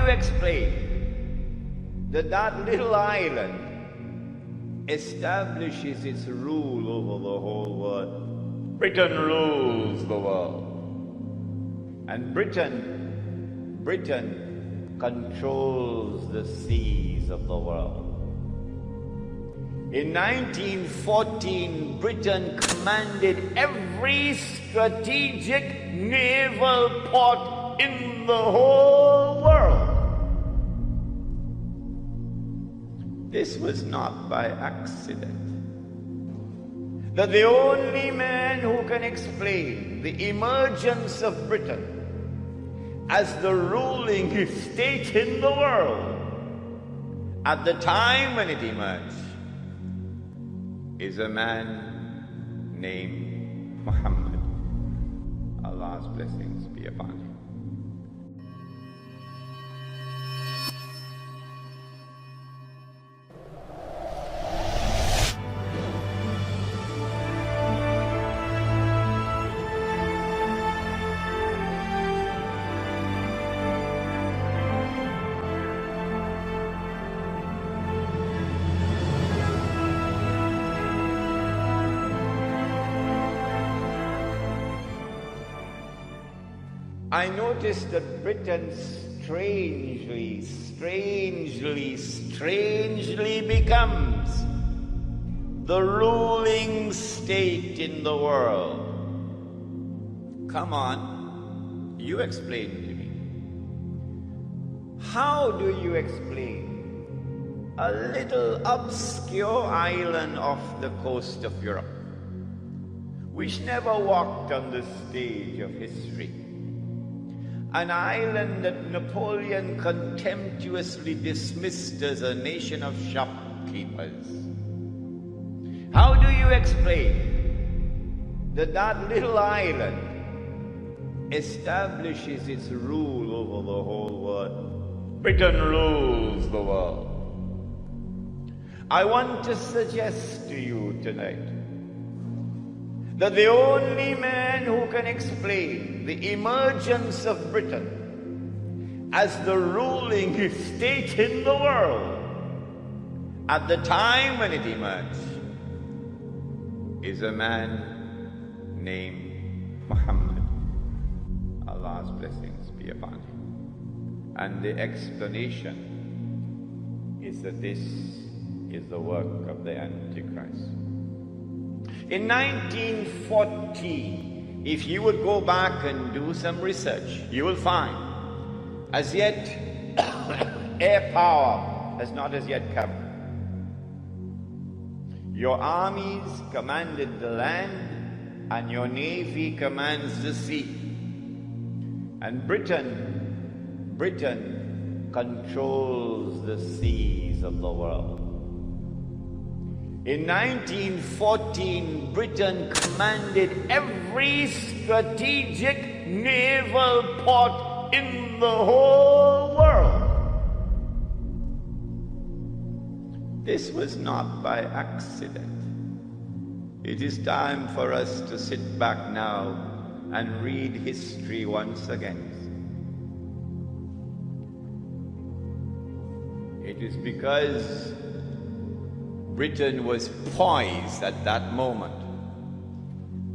explain that that little island establishes its rule over the whole world? Britain rules the world. And Britain controls the seas of the world. In 1914, Britain commanded every strategic naval port in the whole world. This was not by accident. That the only man who can explain the emergence of Britain as the ruling state in the world at the time when it emerged is a man named Muhammad. Allah's blessings be upon him. I noticed that Britain strangely becomes the ruling state in the world. Come on, you explain to me. How do you explain a little obscure island off the coast of Europe, which never walked on the stage of history? An island that Napoleon contemptuously dismissed as a nation of shopkeepers. How do you explain that that little island establishes its rule over the whole world? Britain rules the world. I want to suggest to you tonight that the only man who can explain the emergence of Britain as the ruling state in the world at the time when it emerged is a man named Muhammad. Allah's blessings be upon him. And the explanation is that this is the work of the Antichrist. In 1914, if you would go back and do some research, you will find, as yet, air power has not as yet come. Your armies commanded the land, and your navy commands the sea. And Britain controls the seas of the world. In 1914, Britain commanded every strategic naval port in the whole world. This was not by accident. It is time for us to sit back now and read history once again. It is because Britain was poised at that moment,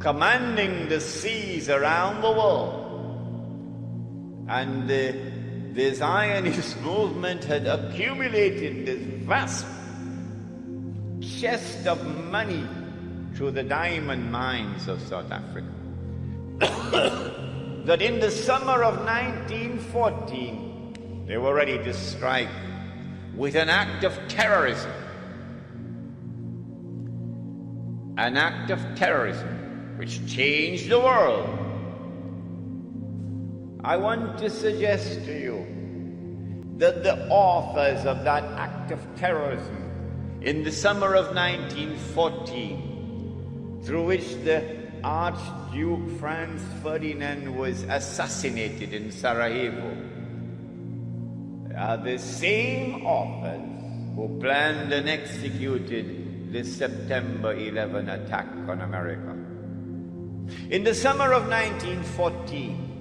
commanding the seas around the world. And the Zionist movement had accumulated this vast chest of money through the diamond mines of South Africa. That in the summer of 1914, they were ready to strike with an act of terrorism. An act of terrorism which changed the world. I want to suggest to you that the authors of that act of terrorism in the summer of 1914, through which the Archduke Franz Ferdinand was assassinated in Sarajevo, are the same authors who planned and executed the September 11 attack on America. In the summer of 1914,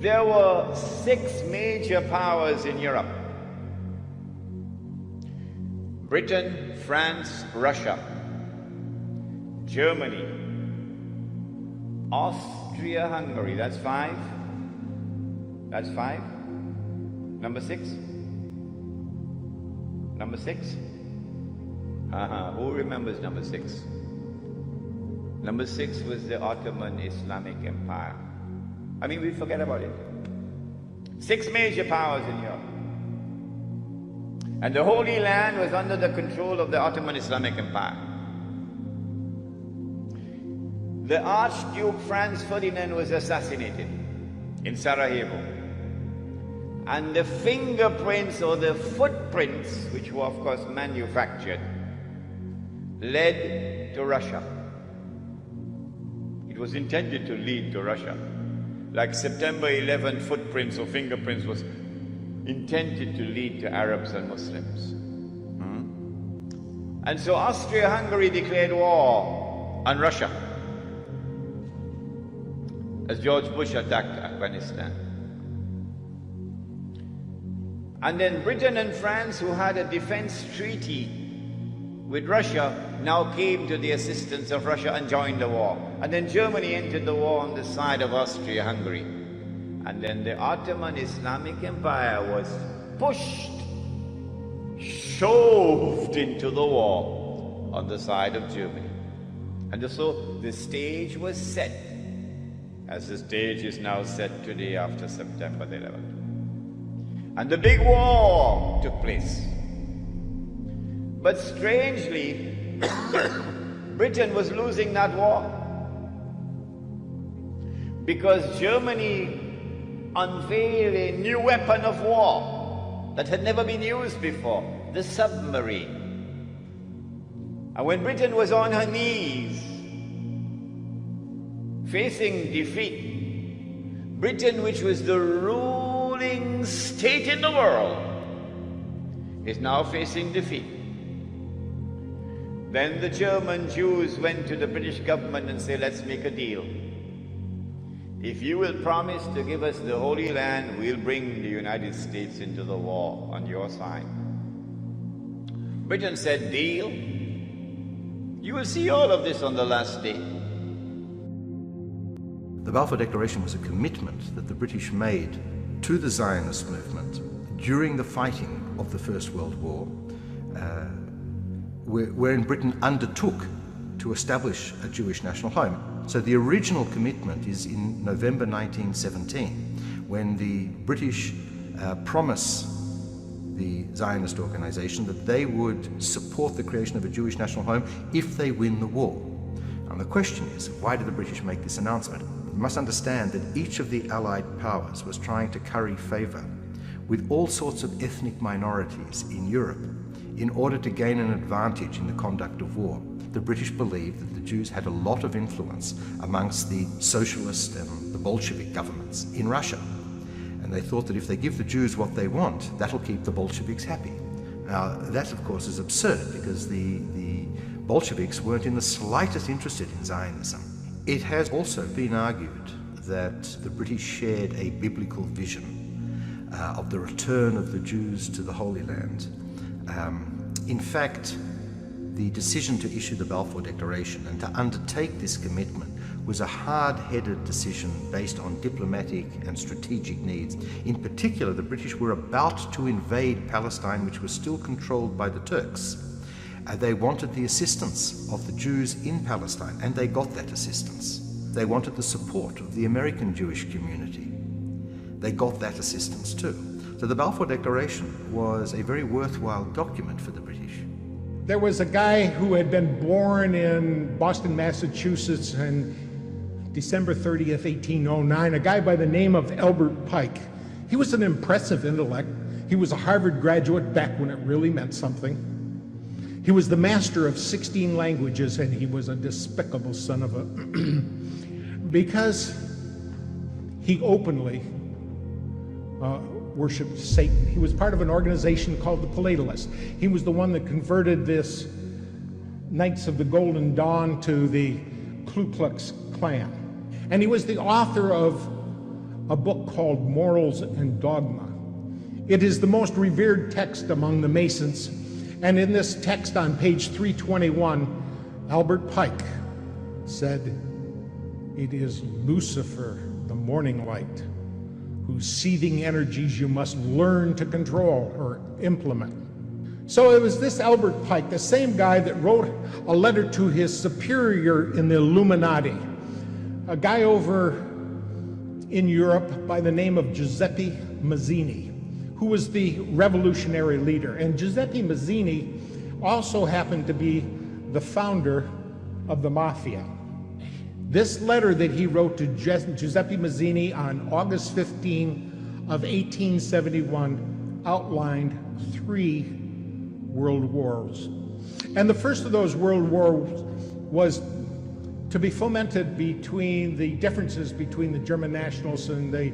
There were 6 major powers in Europe: Britain, France, Russia, Germany, Austria-Hungary. That's 5. That's 5. Number 6? Number 6? Who remembers number 6? Number 6 was the Ottoman Islamic Empire. I mean, we forget about it. 6 major powers in Europe. And the Holy Land was under the control of the Ottoman Islamic Empire. The Archduke Franz Ferdinand was assassinated in Sarajevo. And the fingerprints or the footprints, which were of course manufactured, led to Russia. It was intended to lead to Russia. Like September 11 footprints or fingerprints was intended to lead to Arabs and Muslims. And so Austria-Hungary declared war on Russia as George Bush attacked Afghanistan. And then Britain and France, who had a defense treaty with Russia, now came to the assistance of Russia and joined the war. And then Germany entered the war on the side of Austria-Hungary. And then the Ottoman Islamic Empire was pushed, shoved into the war on the side of Germany. And so the stage was set, as the stage is now set today after September the 11th. And the big war took place. But strangely, Britain was losing that war, because Germany unveiled a new weapon of war that had never been used before, the submarine. And when Britain was on her knees, facing defeat, Britain, which was the ruling state in the world, is now facing defeat. Then the German Jews went to the British government and said, let's make a deal. If you will promise to give us the Holy Land, we'll bring the United States into the war on your side. Britain said, deal. You will see all of this on the last day. The Balfour Declaration was a commitment that the British made to the Zionist movement during the fighting of the First World War, wherein Britain undertook to establish a Jewish national home. So the original commitment is in November 1917, when the British promise the Zionist organization that they would support the creation of a Jewish national home if they win the war. And the question is, why did the British make this announcement? You must understand that each of the Allied powers was trying to curry favor with all sorts of ethnic minorities in Europe in order to gain an advantage in the conduct of war. The British believed that the Jews had a lot of influence amongst the socialist and the Bolshevik governments in Russia. And they thought that if they give the Jews what they want, that'll keep the Bolsheviks happy. Now, that of course is absurd, because the Bolsheviks weren't in the slightest interested in Zionism. It has also been argued that the British shared a biblical vision of the return of the Jews to the Holy Land. In fact, the decision to issue the Balfour Declaration and to undertake this commitment was a hard-headed decision based on diplomatic and strategic needs. In particular, the British were about to invade Palestine, which was still controlled by the Turks. They wanted the assistance of the Jews in Palestine, and they got that assistance. They wanted the support of the American Jewish community. They got that assistance too. So the Balfour Declaration was a very worthwhile document for the British. There was a guy who had been born in Boston, Massachusetts on December 30th, 1809, a guy by the name of Albert Pike. He was an impressive intellect. He was a Harvard graduate back when it really meant something. He was the master of 16 languages, and he was a despicable son of a... because he openly worshipped Satan. He was part of an organization called the Philatelists. He was the one that converted this Knights of the Golden Dawn to the Ku Klux Klan. And he was the author of a book called Morals and Dogma. It is the most revered text among the Masons, and in this text on page 321, Albert Pike said, "It is Lucifer, the morning light, whose seething energies you must learn to control or implement." So it was this Albert Pike, the same guy that wrote a letter to his superior in the Illuminati, a guy over in Europe by the name of Giuseppe Mazzini, who was the revolutionary leader. And Giuseppe Mazzini also happened to be the founder of the Mafia. This letter that he wrote to Giuseppe Mazzini on August 15 of 1871 outlined 3 world wars. And the first of those world wars was to be fomented between the differences between the German nationals and the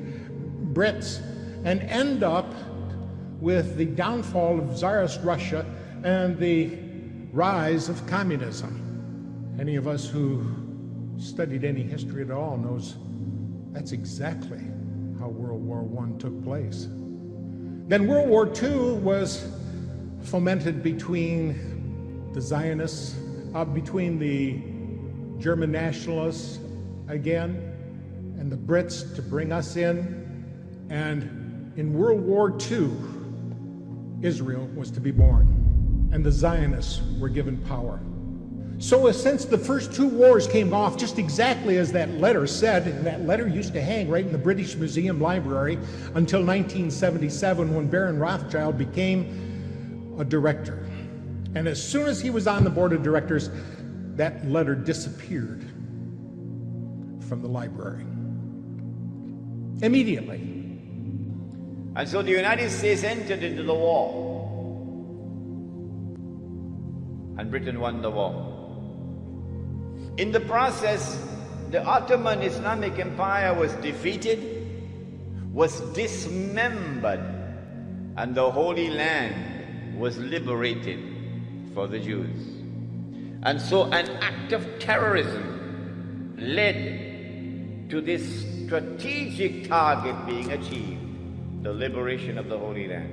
Brits, and end up with the downfall of Tsarist Russia and the rise of communism. Any of us who studied any history at all knows that's exactly how World War I took place. Then World War II was fomented between the Zionists, between the German nationalists again, and the Brits to bring us in. And in World War II, Israel was to be born, and the Zionists were given power. So since the first 2 wars came off just exactly as that letter said, and that letter used to hang right in the British Museum library until 1977, when Baron Rothschild became a director. And as soon as he was on the board of directors, that letter disappeared from the library. Immediately. And so the United States entered into the war. And Britain won the war. In the process, the Ottoman Islamic Empire was defeated, was dismembered, and the Holy Land was liberated for the Jews. And so an act of terrorism led to this strategic target being achieved, the liberation of the Holy Land.